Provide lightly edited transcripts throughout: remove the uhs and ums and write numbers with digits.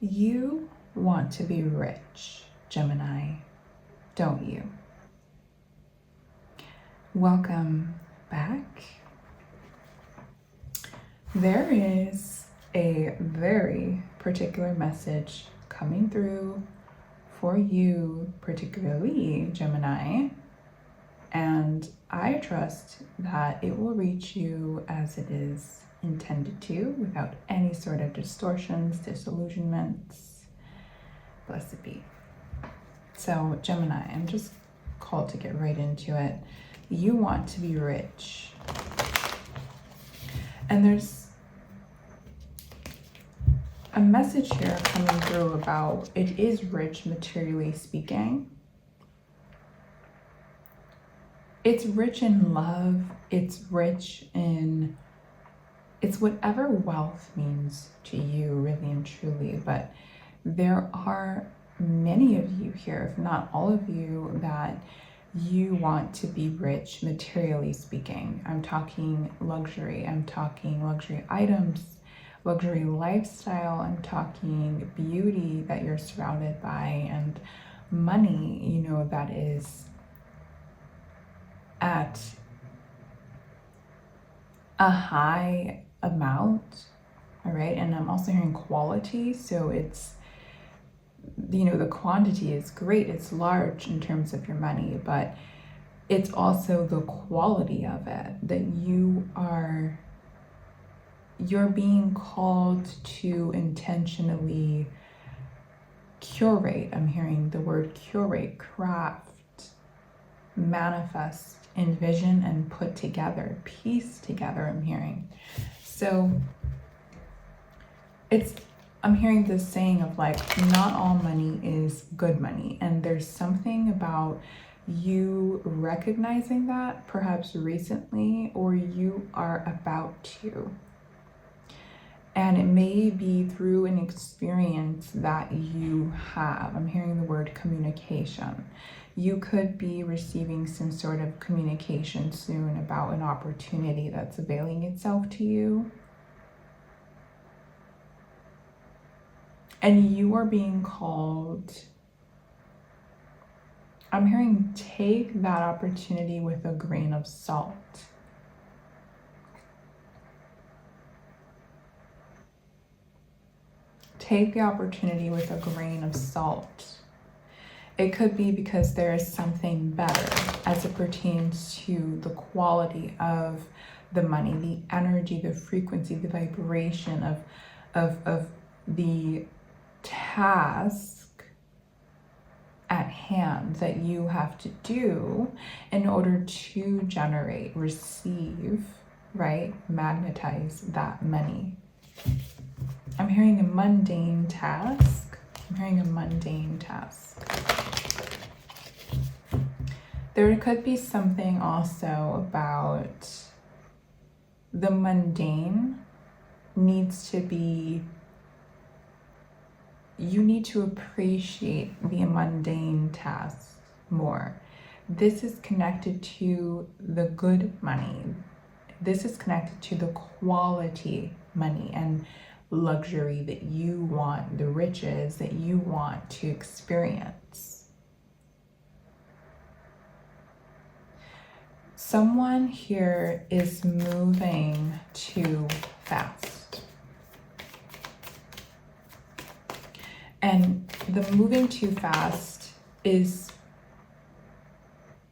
You want to be rich, Gemini, don't you? Welcome back. There is a very particular message coming through for you, particularly Gemini, and I trust that it will reach you as it is intended to, without any sort of distortions, disillusionments. Blessed be. So Gemini, I'm just called to get right into it. You want to be rich. And there's a message here coming through about it is rich materially speaking. It's rich in love. It's rich in, it's whatever wealth means to you, really and truly. But there are many of you here, if not all of you, that you want to be rich materially speaking. I'm talking luxury. I'm talking luxury items, luxury lifestyle. I'm talking beauty that you're surrounded by, and money, you know, that is at a high amount. All right. And I'm also hearing quality. So it's, you know, the quantity is great. It's large in terms of your money, but it's also the quality of it that you're being called to intentionally curate. I'm hearing the word curate, craft, manifest, envision, and put together, piece together, I'm hearing. So I'm hearing this saying of like, not all money is good money. And there's something about you recognizing that perhaps recently, or you are about to. And it may be through an experience that you have. I'm hearing the word communication. You could be receiving some sort of communication soon about an opportunity that's availing itself to you. And you are being called, I'm hearing, take that opportunity with a grain of salt. Take the opportunity with a grain of salt. It could be because there is something better as it pertains to the quality of the money, the energy, the frequency, the vibration of the task at hand that you have to do in order to generate, receive, right? Magnetize that money. I'm hearing a mundane task. I'm hearing a mundane task. There could be something also about the mundane needs to be, you need to appreciate the mundane tasks more. This is connected to the good money. This is connected to the quality money and luxury that you want, the riches that you want to experience. Someone here is moving too fast. And the moving too fast is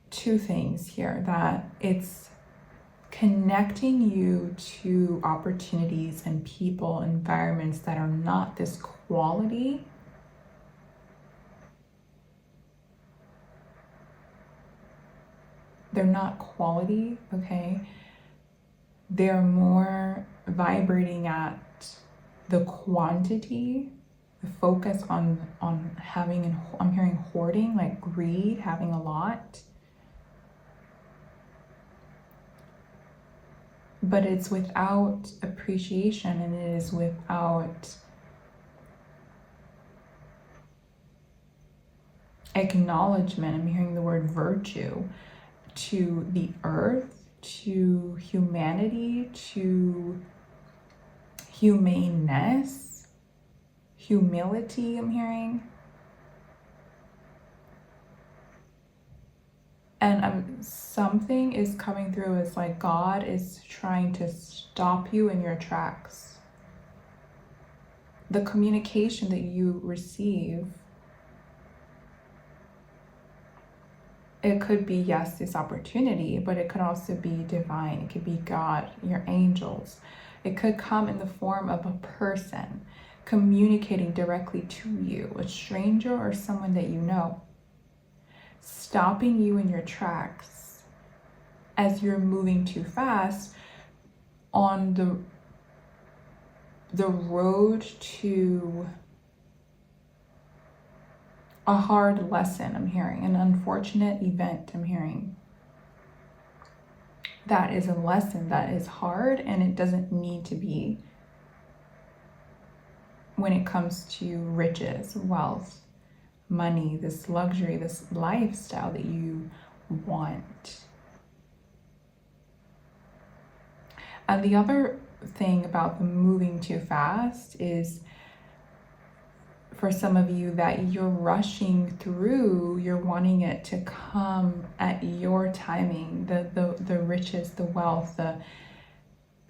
two things here, that it's connecting you to opportunities and people, environments that are not this quality. They're not quality, okay? They're more vibrating at the quantity, the focus on having, and I'm hearing hoarding, like greed, having a lot. But it's without appreciation, and it is without acknowledgement. I'm hearing the word virtue to the earth, to humanity, to humaneness, humility, I'm hearing. And something is coming through as like God is trying to stop you in your tracks. The communication that you receive, it could be, yes, this opportunity, but it could also be divine. It could be God, your angels. It could come in the form of a person communicating directly to you, a stranger or someone that you know, stopping you in your tracks as you're moving too fast on the road to a hard lesson, I'm hearing, an unfortunate event, I'm hearing. That is a lesson that is hard, and it doesn't need to be when it comes to riches, wealth, money, this luxury, this lifestyle that you want. And the other thing about the moving too fast is, for some of you, that you're rushing through, you're wanting it to come at your timing, the riches, the wealth,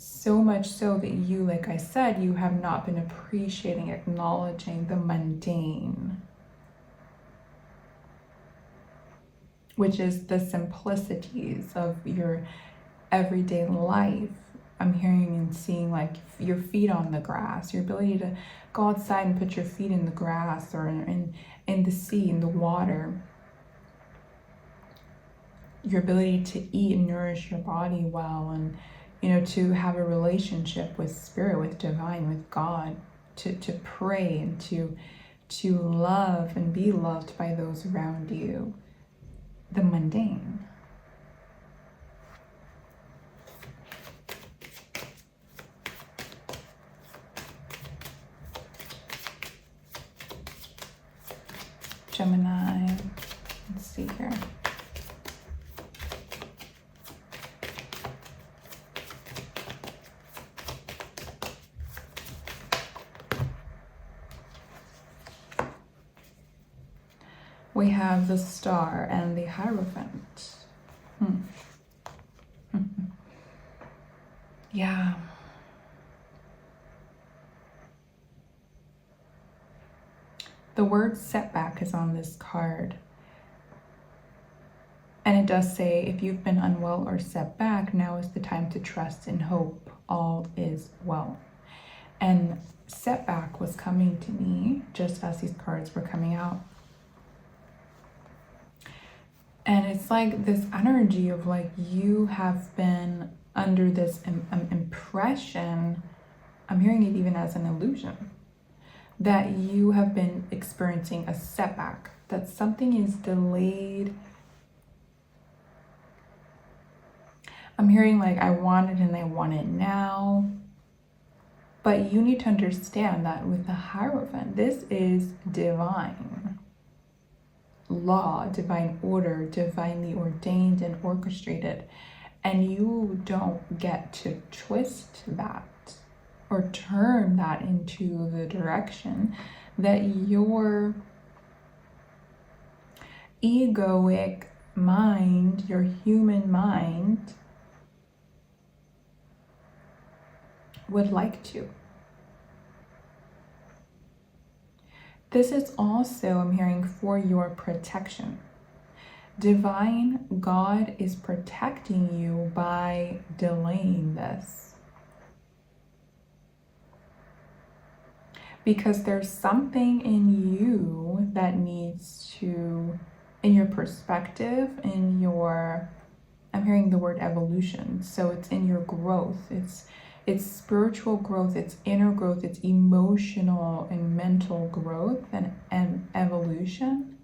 so much so that you, like I said, you have not been appreciating, acknowledging the mundane, which is the simplicities of your everyday life. I'm hearing and seeing like your feet on the grass, your ability to go outside and put your feet in the grass or in the sea, in the water. Your ability to eat and nourish your body well, and to have a relationship with spirit, with divine, with God, to pray and to love and be loved by those around you. The mundane. Gemini, let's see here. We have the Star and the Hierophant. Yeah. The word setback is on this card. And it does say, if you've been unwell or set back, now is the time to trust and hope all is well. And setback was coming to me just as these cards were coming out. And it's like this energy of like you have been under this impression, I'm hearing it even as an illusion, that you have been experiencing a setback, that something is delayed. I'm hearing like I want it and I want it now. But you need to understand that with the Hierophant, this is divine law, divine order, divinely ordained and orchestrated. And you don't get to twist that or turn that into the direction that your egoic mind, your human mind, would like to. This is also, I'm hearing, for your protection. Divine God is protecting you by delaying this. Because there's something in you that needs to, in your perspective, in your, I'm hearing the word evolution. So it's in your growth. It's spiritual growth, it's inner growth, it's emotional and mental growth and evolution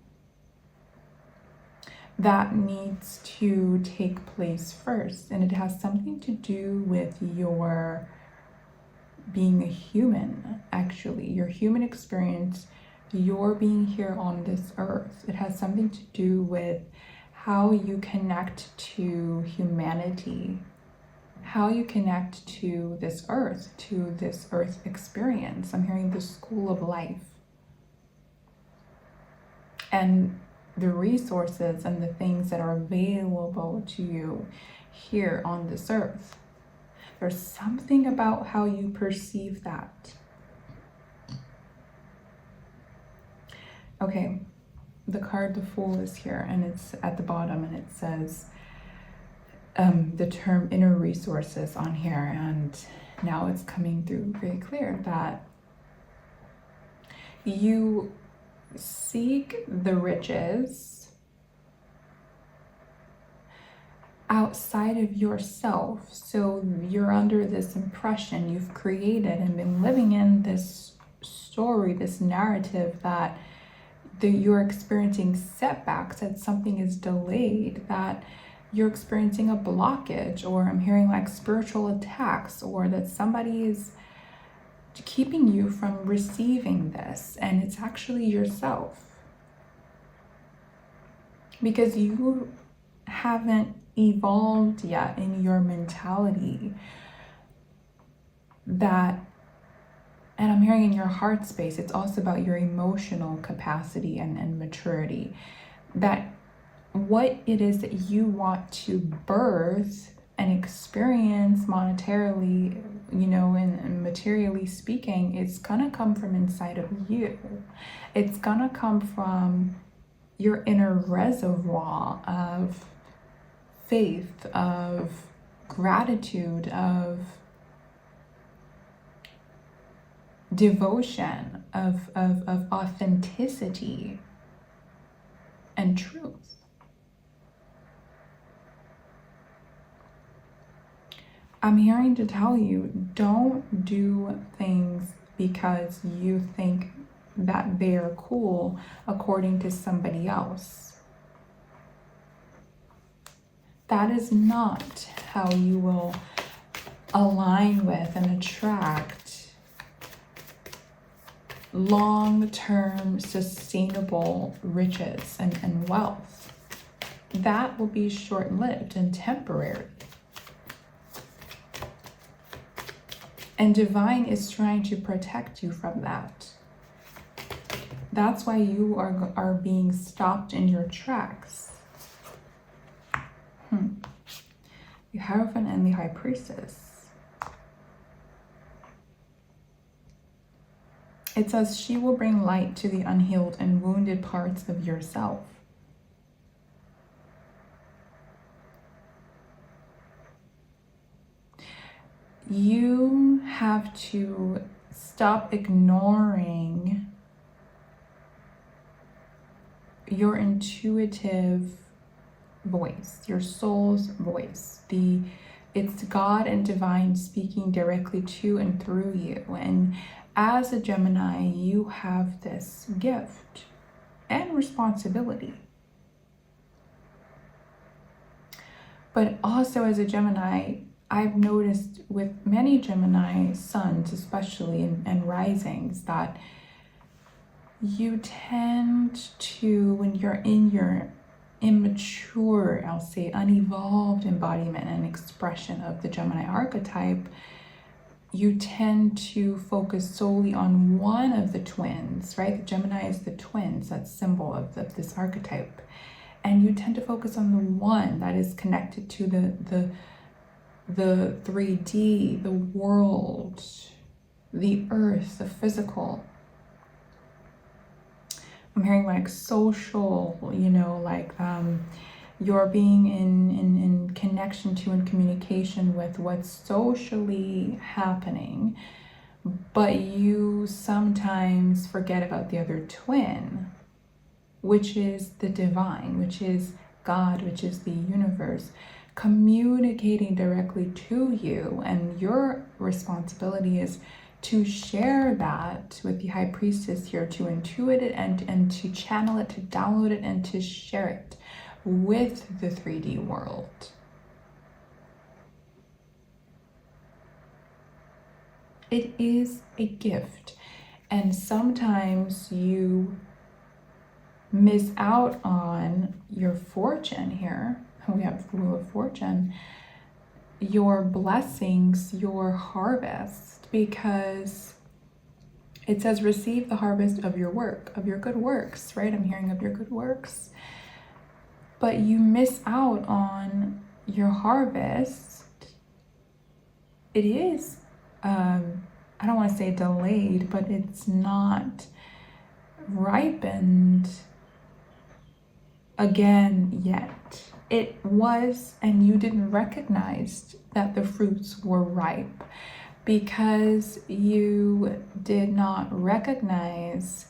that needs to take place first. And it has something to do with your being a human, actually, your human experience, your being here on this earth. It has something to do with how you connect to humanity, how you connect to this earth experience. I'm hearing the school of life and the resources and the things that are available to you here on this earth. There's something about how you perceive that. Okay, the card the Fool is here, and it's at the bottom, and it says the term inner resources on here, and now it's coming through very clear that you seek the riches outside of yourself. So you're under this impression you've created and been living in this story, this narrative that you're experiencing setbacks, that something is delayed, that you're experiencing a blockage, or I'm hearing like spiritual attacks, or that somebody is keeping you from receiving this, and it's actually yourself, because you haven't evolved yet in your mentality that, and I'm hearing in your heart space, it's also about your emotional capacity and maturity, that what it is that you want to birth and experience monetarily, you know, and materially speaking, it's gonna come from inside of you. It's gonna come from your inner reservoir of faith, of gratitude, of devotion, of authenticity and truth. I'm hearing to tell you, don't do things because you think that they're cool according to somebody else. That is not how you will align with and attract long-term sustainable riches and wealth. That will be short-lived and temporary. And divine is trying to protect you from that. That's why you are being stopped in your tracks. The Hierophant and the High Priestess. It says, she will bring light to the unhealed and wounded parts of yourself. You have to stop ignoring your intuitive voice, your soul's voice. It's God and divine speaking directly to and through you. And as a Gemini, you have this gift and responsibility. But also as a Gemini, I've noticed with many Gemini suns, especially and risings, that you tend to, when you're in your immature, I'll say unevolved embodiment and expression of the Gemini archetype, you tend to focus solely on one of the twins, right? The Gemini is the twins, that symbol of this archetype. And you tend to focus on the one that is connected to the 3D, the world, the earth, the physical. I'm hearing like social, you know, like you're being in connection to and communication with what's socially happening, but you sometimes forget about the other twin, which is the divine, which is God, which is the universe, communicating directly to you. And your responsibility is to share that with the High Priestess here, to intuit it and to channel it, to download it, and to share it with the 3D world. It is a gift, and sometimes you miss out on your fortune here. We have the Wheel of Fortune. your blessings, your harvest, because it says receive the harvest of your work, of your good works, right? I'm hearing of your good works. But you miss out on your harvest. It is, I don't want to say delayed, but it's not ripened again yet. It was, and you didn't recognize that the fruits were ripe because you did not recognize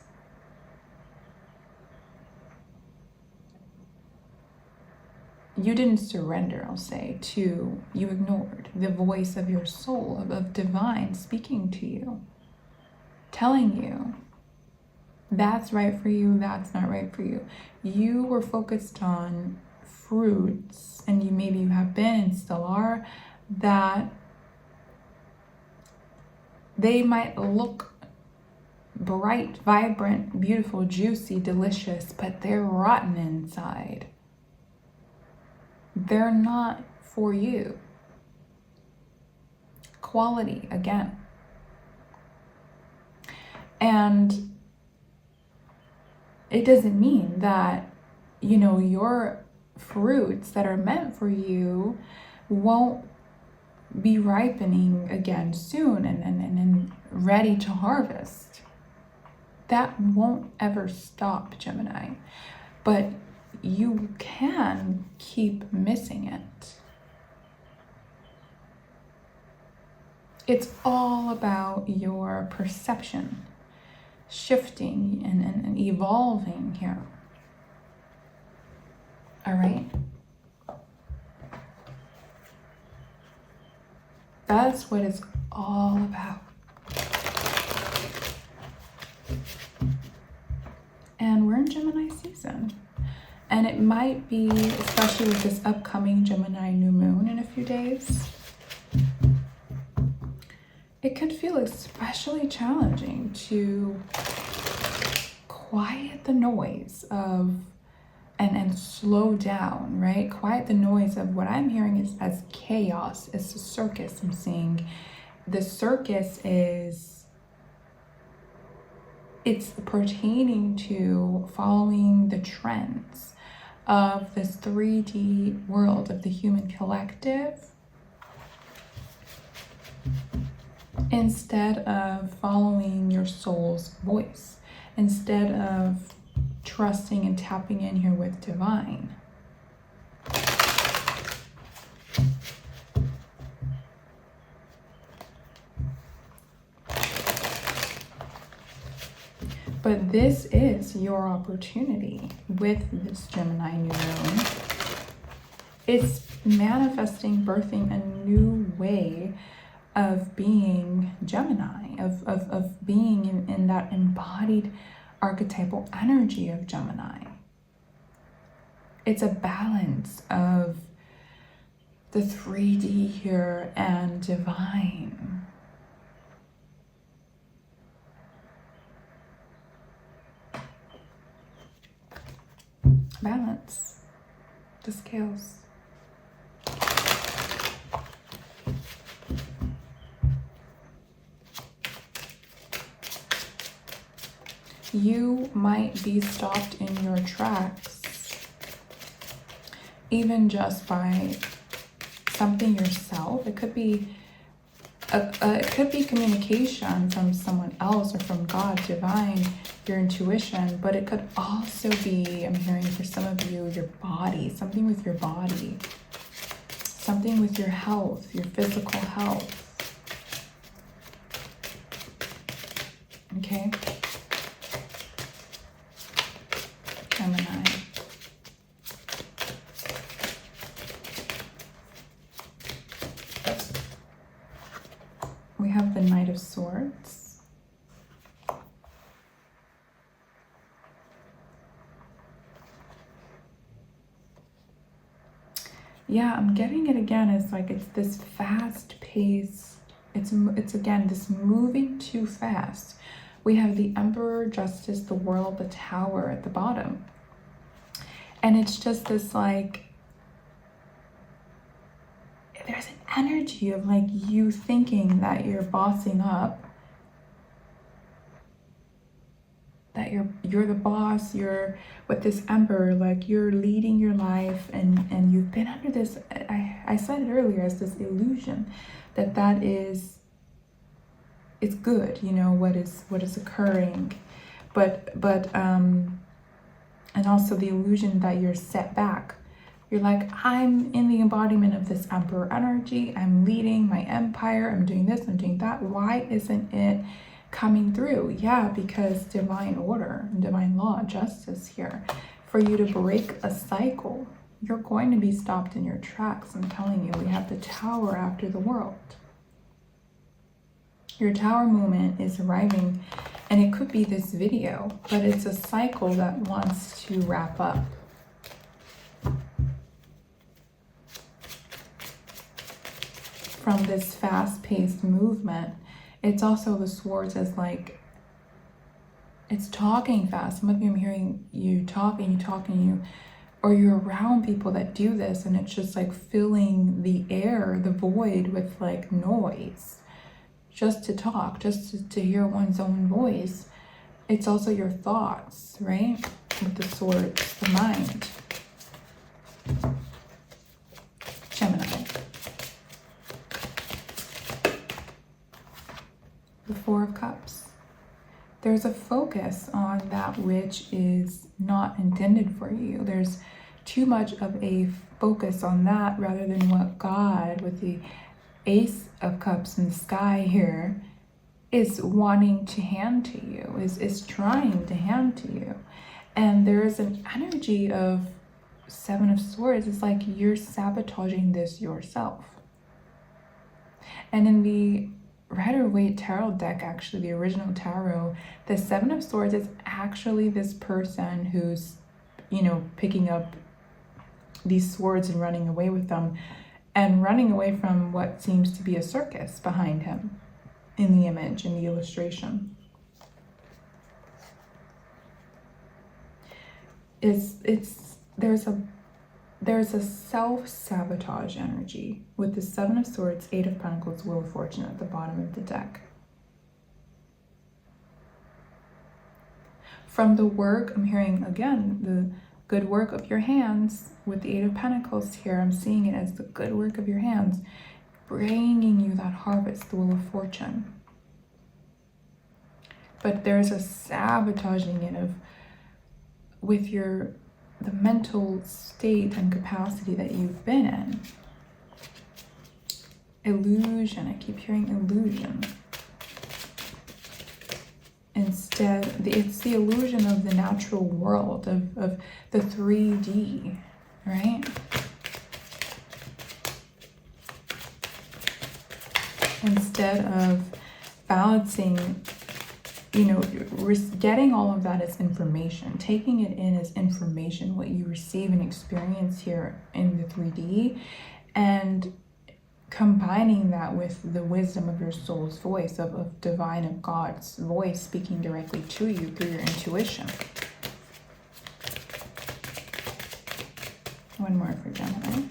you didn't surrender, I'll say, to, you ignored the voice of your soul, of divine speaking to you, telling you that's right for you, that's not right for you. You were focused on fruits, and maybe you have been and still are, that they might look bright, vibrant, beautiful, juicy, delicious, but they're rotten inside. They're not for you. Quality, again. And it doesn't mean that, your fruits that are meant for you won't be ripening again soon and ready to harvest. That won't ever stop, Gemini. But you can keep missing it. It's all about your perception shifting and evolving here. All right? That's what it's all about. And we're in Gemini season. And it might be, especially with this upcoming Gemini new moon in a few days, it could feel especially challenging to quiet the noise of and slow down, right? Quiet the noise of what I'm hearing is as chaos. It's a circus. I'm seeing the circus it's pertaining to following the trends of this 3D world of the human collective instead of following your soul's voice, instead of trusting and tapping in here with divine. But this is your opportunity with this Gemini new moon. It's manifesting, birthing a new way of being Gemini, of being in that embodied archetypal energy of Gemini. It's a balance of the 3D here and divine. Balance the scales. You might be stopped in your tracks, even just by something yourself. It could be communication from someone else or from God, divine, your intuition, but it could also be, I'm hearing for some of you, your body, something with your body, something with your health, your physical health. Okay? Gemini. We have the Knight of Swords. Yeah, I'm getting it again. It's like it's this fast pace. It's again this moving too fast. We have the Emperor, Justice, the World, the Tower at the bottom. And it's just this like, there's an energy of like you thinking that you're bossing up, that you're the boss, you're with this emperor, like you're leading your life, and you've been under this, I said it earlier, as this illusion that is, it's good, you know, what is occurring, but and also the illusion that you're set back. You're like, I'm in the embodiment of this emperor energy, I'm leading my empire, I'm doing this, I'm doing that, why isn't it coming through? Yeah, because divine order, divine law, justice here. For you to break a cycle, you're going to be stopped in your tracks. I'm telling you, we have the tower after the world. Your tower moment is arriving, and it could be this video, but it's a cycle that wants to wrap up. From this fast-paced movement, it's also the swords as like, it's talking fast. Some of you, I'm hearing you talking, or you're around people that do this, and it's just like filling the air, the void, with like noise, just to talk, just to hear one's own voice. It's also your thoughts, right? With the swords, the mind. Gemini. The Four of Cups. There's a focus on that which is not intended for you. There's too much of a focus on that rather than what God, with the Ace of Cups in the sky here, is wanting to hand to you, is trying to hand to you. And there is an energy of Seven of Swords. It's like you're sabotaging this yourself. And in the Rider-Waite tarot deck, actually the original tarot, the Seven of Swords is actually this person who's, you know, picking up these swords and running away with them, and running away from what seems to be a circus behind him in the image, in the illustration. There's a self-sabotage energy with the Seven of Swords, Eight of Pentacles, Wheel of Fortune at the bottom of the deck. From the work, I'm hearing again the good work of your hands with the Eight of Pentacles here. I'm seeing it as the good work of your hands, bringing you that harvest, the Wheel of Fortune. But there's a sabotaging it of, with the mental state and capacity that you've been in. Illusion, I keep hearing illusion. Instead, it's the illusion of the natural world, of the 3D, right? Instead of balancing, you know, getting all of that as information, taking it in as information, what you receive and experience here in the 3D, and combining that with the wisdom of your soul's voice, of divine, of God's voice speaking directly to you through your intuition. One more for Gemini.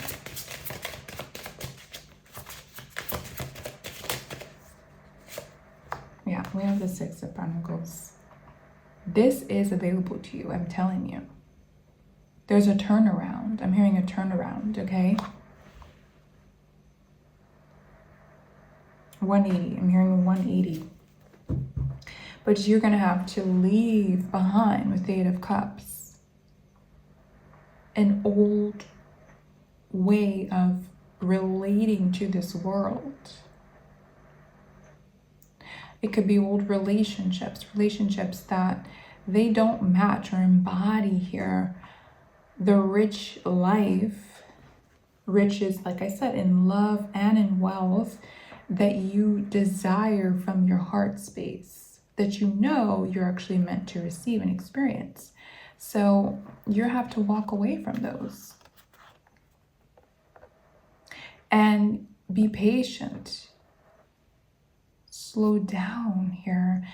Yeah, we have the Six of Pentacles. This is available to you, I'm telling you. There's a turnaround. I'm hearing a turnaround, okay? 180. I'm hearing 180. But you're going to have to leave behind, with the Eight of Cups, an old way of relating to this world. It could be old relationships that they don't match or embody here the rich life, riches, like I said, in love and in wealth, that you desire from your heart space, that you know you're actually meant to receive and experience. So you have to walk away from those. And be patient. Slow down here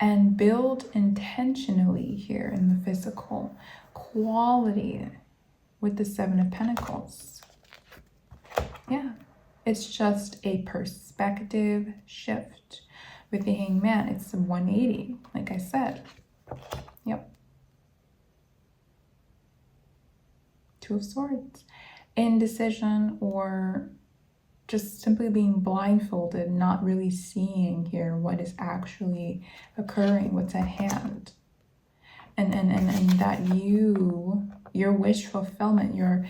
and build intentionally here in the physical quality with the Seven of Pentacles. Yeah, It's just a perspective shift. With the Hangman, it's a 180, like I said. Yep. Two of Swords. Indecision, or just simply being blindfolded, not really seeing here what is actually occurring, what's at hand. And that your wish fulfillment, your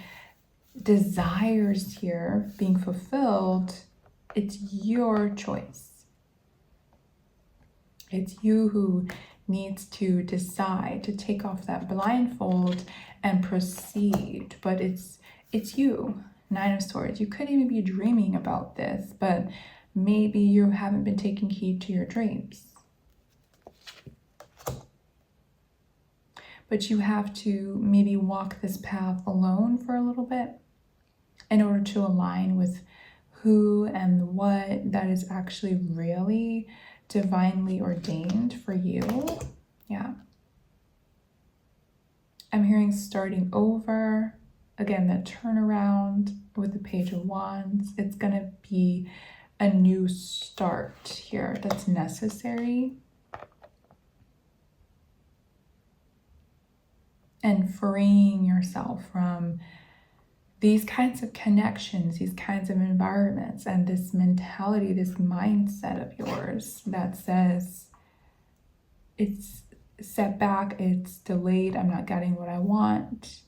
desires here being fulfilled, it's your choice. It's you who needs to decide to take off that blindfold and proceed. But it's you. 9 of Swords. You could even be dreaming about this, but maybe you haven't been taking heed to your dreams. But you have to maybe walk this path alone for a little bit in order to align with who and what that is actually really divinely ordained for you. Yeah. I'm hearing starting over. Again, that turnaround with the Page of Wands. It's going to be a new start here that's necessary. And freeing yourself from these kinds of connections, these kinds of environments, and this mentality, this mindset of yours that says it's set back, it's delayed, I'm not getting what I want.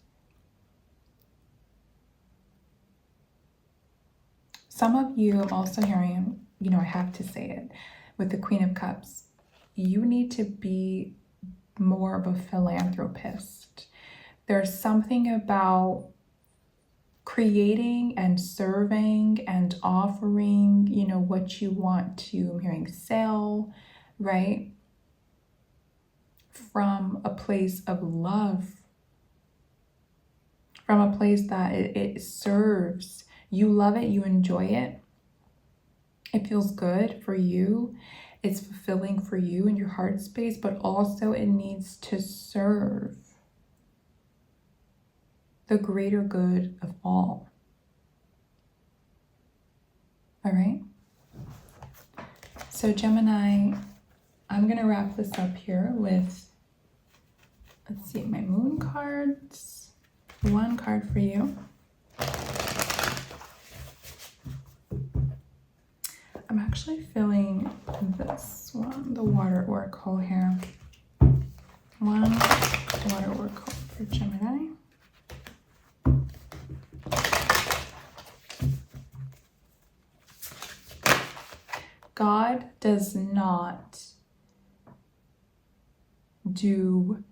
Some of you, I'm also hearing, I have to say it, with the Queen of Cups, you need to be more of a philanthropist. There's something about creating and serving and offering, what you want to, I'm hearing sell, right? From a place of love, from a place that it serves. You love it, you enjoy it. It feels good for you. It's fulfilling for you in your heart space, but also it needs to serve the greater good of all. All right? So Gemini, I'm going to wrap this up here with, let's see, my moon cards. One card for you. I'm actually feeling this one, the water oracle here. One water oracle for Gemini. God does not do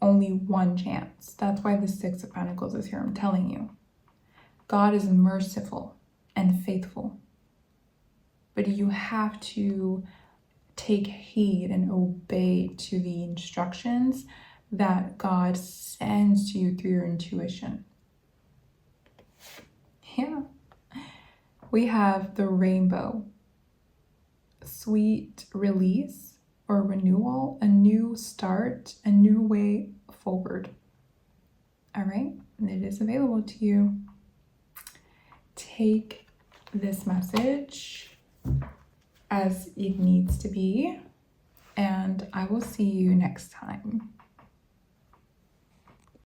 only one chance. That's why the 6 of Pentacles is here, I'm telling you. God is merciful and faithful. But you have to take heed and obey to the instructions that God sends to you through your intuition. Yeah. We have the rainbow. Sweet release or renewal, a new start, a new way forward. All right, and it is available to you. Take this message as it needs to be, and I will see you next time.